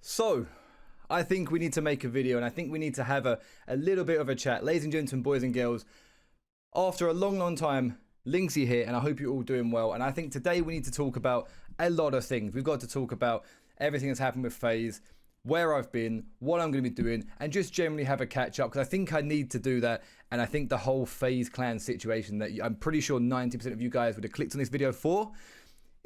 So, I think we need to make a video, and I think we need to have a little bit of a chat. Ladies and gentlemen, boys and girls, after a long time, Linkzy here, and I hope you're all doing well. And I think today we need to talk about a lot of things. We've got to talk about everything that's happened with FaZe, where I've been, what I'm going to be doing, and just generally have a catch up, because I think I need to do that. And I think the whole FaZeClan situation that I'm pretty sure 90% of you guys would have clicked on this video for,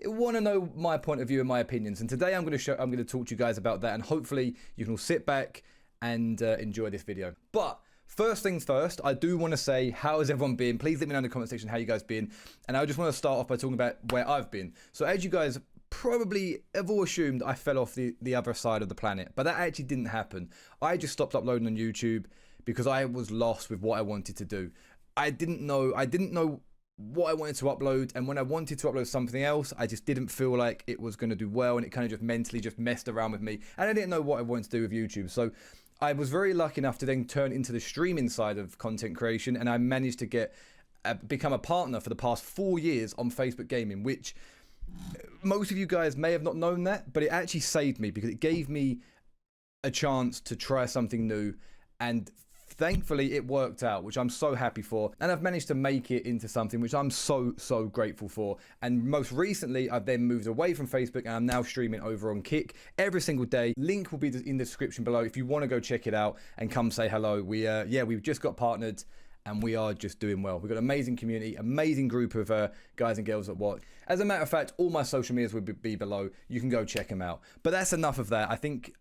want to know my point of view and my opinions. And today I'm going to talk to you guys about that, and hopefully you can all sit back and enjoy this video. But first things first, I do want to say, how has everyone been? Please let me know in the comment section how you guys been. And I just want to start off by talking about where I've been. So as you guys probably have all assumed, I fell off the other side of the planet, but that actually didn't happen. I just stopped uploading on YouTube because I was lost with what I wanted to do. I didn't know what I wanted to upload, and when I wanted to upload something else, I just didn't feel like it was going to do well, and it kind of just mentally just messed around with me, and I didn't know what I wanted to do with YouTube. So I was very lucky enough to then turn into the streaming side of content creation, and I managed to become a partner for the past 4 years on Facebook Gaming, which most of you guys may have not known that, but it actually saved me because it gave me a chance to try something new, and thankfully it worked out, which I'm so happy for, and I've managed to make it into something which I'm so grateful for. And most recently I've then moved away from Facebook, and I'm now streaming over on Kick every single day. Link will be in the description below if you want to go check it out and come say hello. We've just got partnered, and we are just doing well. We've got an amazing community, amazing group of guys and girls that watch. As a matter of fact, all my social medias will be below. You can go check them out. But that's enough of that. I think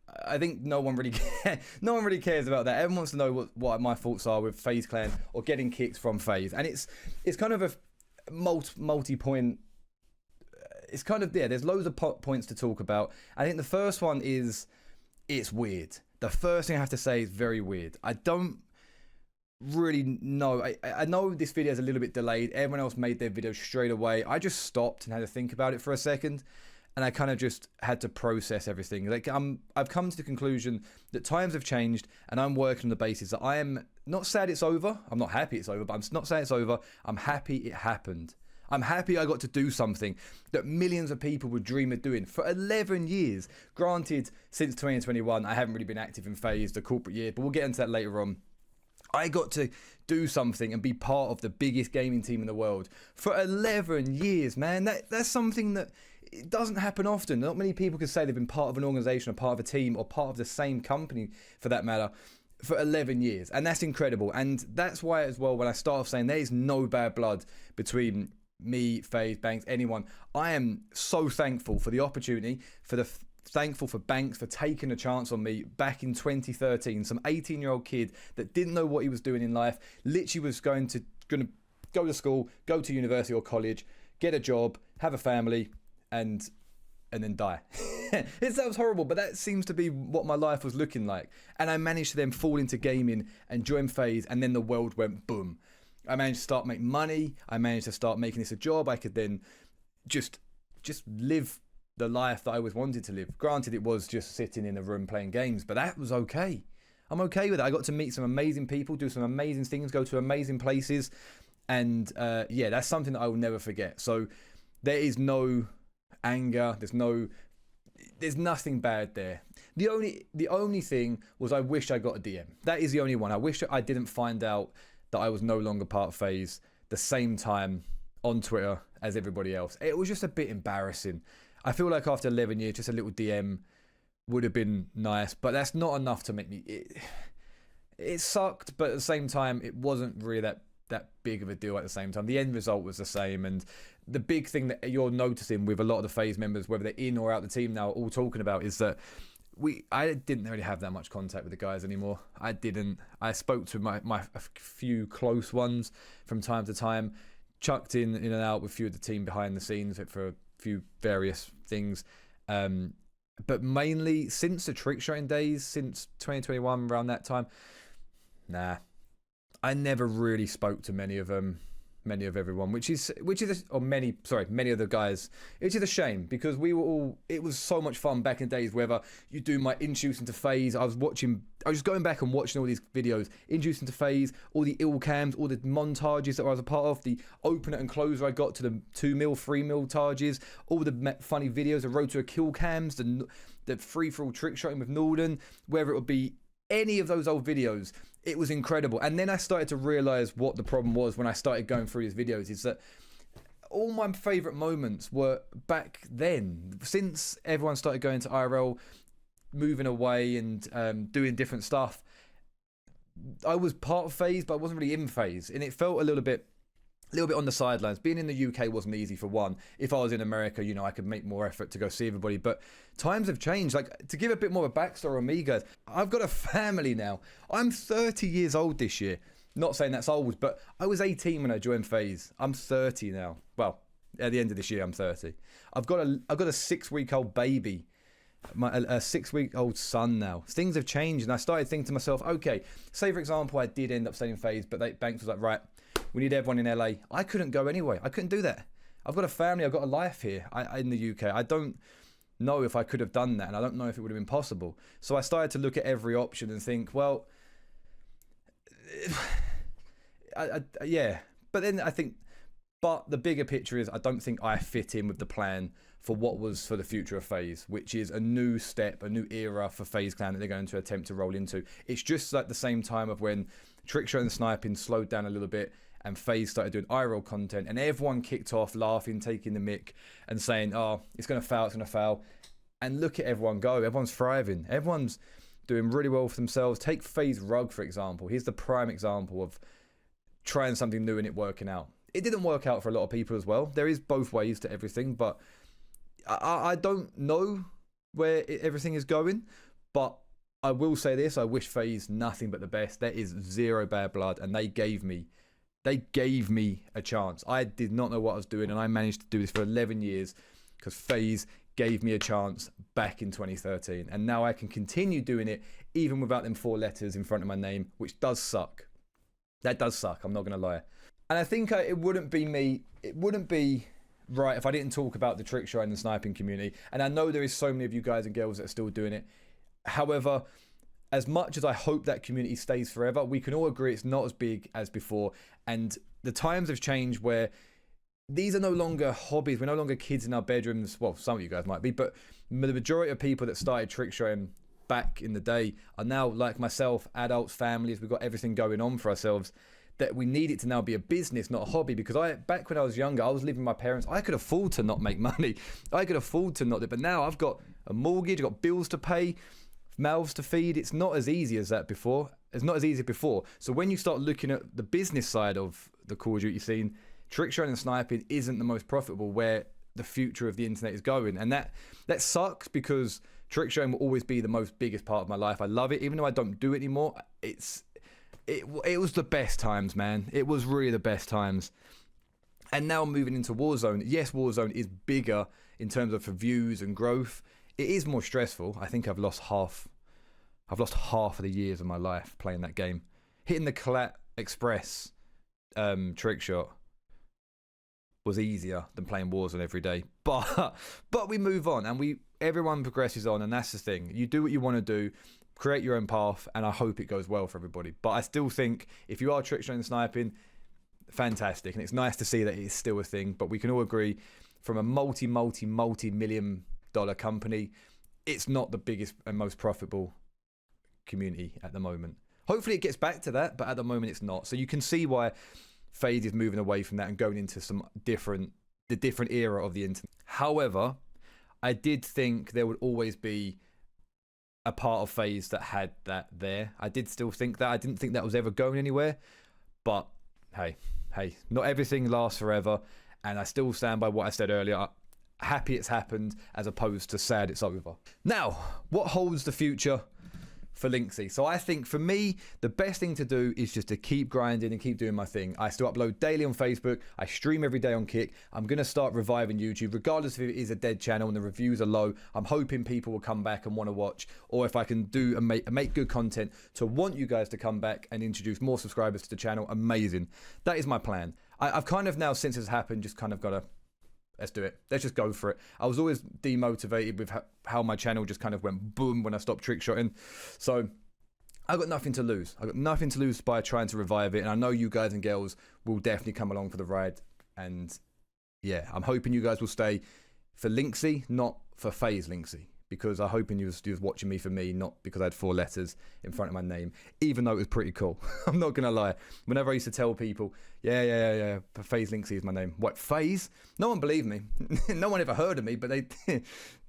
no one really no one really cares about that. Everyone wants to know what my thoughts are with FaZeClan or getting kicks from FaZe. And it's kind of a multi-point. It's kind of there's loads of points to talk about. I think the first one is it's weird. The first thing I have to say is very weird. I don't really know. I know this video is a little bit delayed. Everyone else made their video straight away. I just stopped and had to think about it for a second, and I kind of just had to process everything. Like I've come to the conclusion that times have changed, and I'm working on the basis that I am not sad it's over. I'm not happy it's over, but I'm not saying it's over. I'm happy it happened. I'm happy I got to do something that millions of people would dream of doing for 11 years. Granted, since 2021, I haven't really been active in FaZe, the corporate year, but we'll get into that later on. I got to do something and be part of the biggest gaming team in the world for 11 years, man. That's something that it doesn't happen often. Not many people can say they've been part of an organization or part of a team or part of the same company, for that matter, for 11 years. And that's incredible. And that's why as well, when I start off saying there is no bad blood between me, FaZe, Banks, anyone, I am so thankful for the opportunity, thankful for Banks for taking a chance on me back in 2013. Some 18-year-old kid that didn't know what he was doing in life, literally was going to go to school, go to university or college, get a job, have a family, and then die. It sounds horrible, but that seems to be what my life was looking like. And I managed to then fall into gaming and join FaZe, and then the world went boom. I managed to start making money. I managed to start making this a job. I could then just live the life that I always wanted to live. Granted, it was just sitting in a room playing games, but that was okay. I'm okay with it. I got to meet some amazing people, do some amazing things, go to amazing places, and that's something that I will never forget. So there is no anger. There's nothing bad there. The only thing was I wish I got a DM. That is the only one. I wish I didn't find out that I was no longer part of FaZe the same time on Twitter as everybody else. It was just a bit embarrassing. I feel like after 11 years, just a little DM would have been nice, but that's not enough to make me... It sucked, but at the same time, it wasn't really that big of a deal at the same time. The end result was the same, and the big thing that you're noticing with a lot of the FaZe members, whether they're in or out the team now, all talking about is that I didn't really have that much contact with the guys anymore. I didn't. I spoke to a few close ones from time to time, chucked in and out with a few of the team behind the scenes for a few various things. But mainly since the Trickshot days, since 2021, around that time, nah. I never really spoke to many of them. many of everyone, many of the guys, which is a shame because we were all, it was so much fun back in the days, whether you do my introducing to FaZe, I was just going back and watching all these videos, introducing to FaZe, all the ill cams, all the montages that I was a part of, the opener and closer I got to the 2 mil, 3 mil targes, all the funny videos, the road to a kill cams, the free-for-all trick shotting with Norden, whether it would be any of those old videos. It was incredible. And then I started to realize what the problem was when I started going through these videos, is that all my favorite moments were back then. Since everyone started going to IRL, moving away and doing different stuff, I was part of FaZe, but I wasn't really in FaZe. And it felt a little bit on the sidelines. Being in the UK wasn't easy, for one. If I was in America, you know, I could make more effort to go see everybody. But times have changed. Like, to give a bit more of a backstory on me, guys, I've got a family now. I'm 30 years old this year. Not saying that's old, but I was 18 when I joined FaZe. I'm 30 now. Well, at the end of this year, I'm 30. I've got a 6-week-old baby. A 6-week-old son now. Things have changed, and I started thinking to myself, okay, say for example, I did end up staying in FaZe, but Banks was like, right, we need everyone in LA. I couldn't go anyway. I couldn't do that. I've got a family. I've got a life here in the UK. I don't know if I could have done that, and I don't know if it would have been possible. So I started to look at every option and think, well, yeah. But then I think, but the bigger picture is I don't think I fit in with the plan for what was for the future of FaZe, which is a new step, a new era for FaZeClan that they're going to attempt to roll into. It's just like the same time of when Trickshot and sniping slowed down a little bit and FaZe started doing IRL content, and everyone kicked off laughing, taking the mick and saying, oh, it's going to fail, it's going to fail. And look at everyone go. Everyone's thriving. Everyone's doing really well for themselves. Take FaZe Rug, for example. He's the prime example of trying something new and it working out. It didn't work out for a lot of people as well. There is both ways to everything, but I don't know where everything is going. But I will say this, I wish FaZe nothing but the best. There is zero bad blood, and they gave me a chance. I did not know what I was doing, and I managed to do this for 11 years because FaZe gave me a chance back in 2013. And now I can continue doing it even without them 4 letters in front of my name, which does suck. That does suck, I'm not going to lie. And I think it wouldn't be right if I didn't talk about the Trickshot and the sniping community. And I know there is so many of you guys and girls that are still doing it. However, as much as I hope that community stays forever, we can all agree it's not as big as before. And the times have changed where these are no longer hobbies. We're no longer kids in our bedrooms. Well, some of you guys might be, but the majority of people that started Trickshotting back in the day are now, like myself, adults, families. We've got everything going on for ourselves, that we need it to now be a business, not a hobby. Because back when I was younger, I was living with my parents. I could afford to not make money. I could afford to not do it. But now I've got a mortgage, I've got bills to pay, mouths to feed. It's not as easy as that before. It's not as easy before. So when you start looking at the business side of the Call of Duty scene, Trickshot and sniping isn't the most profitable where the future of the internet is going. And that sucks, because Trickshot will always be the biggest part of my life. I love it. Even though I don't do it anymore, it was the best times, man. It was really the best times. And now moving into Warzone, yes, Warzone is bigger in terms of views and growth. It is more stressful. I think I've lost half of the years of my life playing that game. Hitting the Collat Express Trickshot was easier than playing Warzone every day. But we move on, and everyone progresses on, and that's the thing. You do what you want to do, create your own path, and I hope it goes well for everybody. But I still think if you are Trickshot and sniping, fantastic, and it's nice to see that it is still a thing. But we can all agree, from a multi-million dollar company, it's not the biggest and most profitable community at the moment. Hopefully it gets back to that, but at the moment it's not. So you can see why FaZe is moving away from that and going into the different era of the internet. However, I did think there would always be a part of FaZe that had that there. I did still think that. I didn't think that was ever going anywhere. But hey, not everything lasts forever. And I still stand by what I said earlier. Happy it's happened, as opposed to sad it's over. Now, what holds the future for Linkzy? So I think for me, the best thing to do is just to keep grinding and keep doing my thing. I still upload daily on Facebook. I stream every day on Kick. I'm going to start reviving YouTube, regardless if it is a dead channel and the reviews are low. I'm hoping people will come back and want to watch, or if I can do and make good content to want you guys to come back and introduce more subscribers to the channel, amazing. That is my plan. I've kind of now, since it's happened, just kind of got to, let's do it. Let's just go for it. I was always demotivated with how my channel just kind of went boom when I stopped trickshotting. So I've got nothing to lose. I've got nothing to lose by trying to revive it. And I know you guys and girls will definitely come along for the ride. And yeah, I'm hoping you guys will stay for Linkzy, not for FaZe Linkzy. Because I'm hoping you was watching me for me, not because I had 4 letters in front of my name, even though it was pretty cool. I'm not going to lie. Whenever I used to tell people, yeah, FaZe Linkzy is my name. What, FaZe? No one believed me. No one ever heard of me, but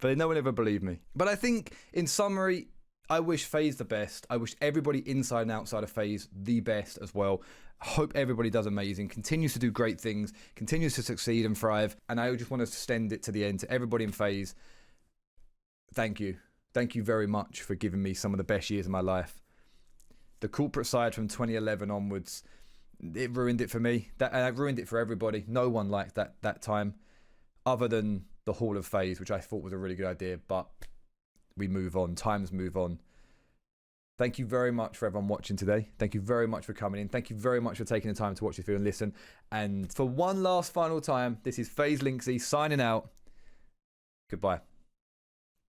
no one ever believed me. But I think, in summary, I wish FaZe the best. I wish everybody inside and outside of FaZe the best as well. I hope everybody does amazing, continues to do great things, continues to succeed and thrive. And I just want to extend it to the end to everybody in FaZe. Thank you. Thank you very much for giving me some of the best years of my life. The corporate side from 2011 onwards, it ruined it for me. And it ruined it for everybody. No one liked that time, other than the Hall of FaZe, which I thought was a really good idea. But we move on. Times move on. Thank you very much for everyone watching today. Thank you very much for coming in. Thank you very much for taking the time to watch this video and listen. And for one last final time, this is FaZe Linkzy signing out. Goodbye.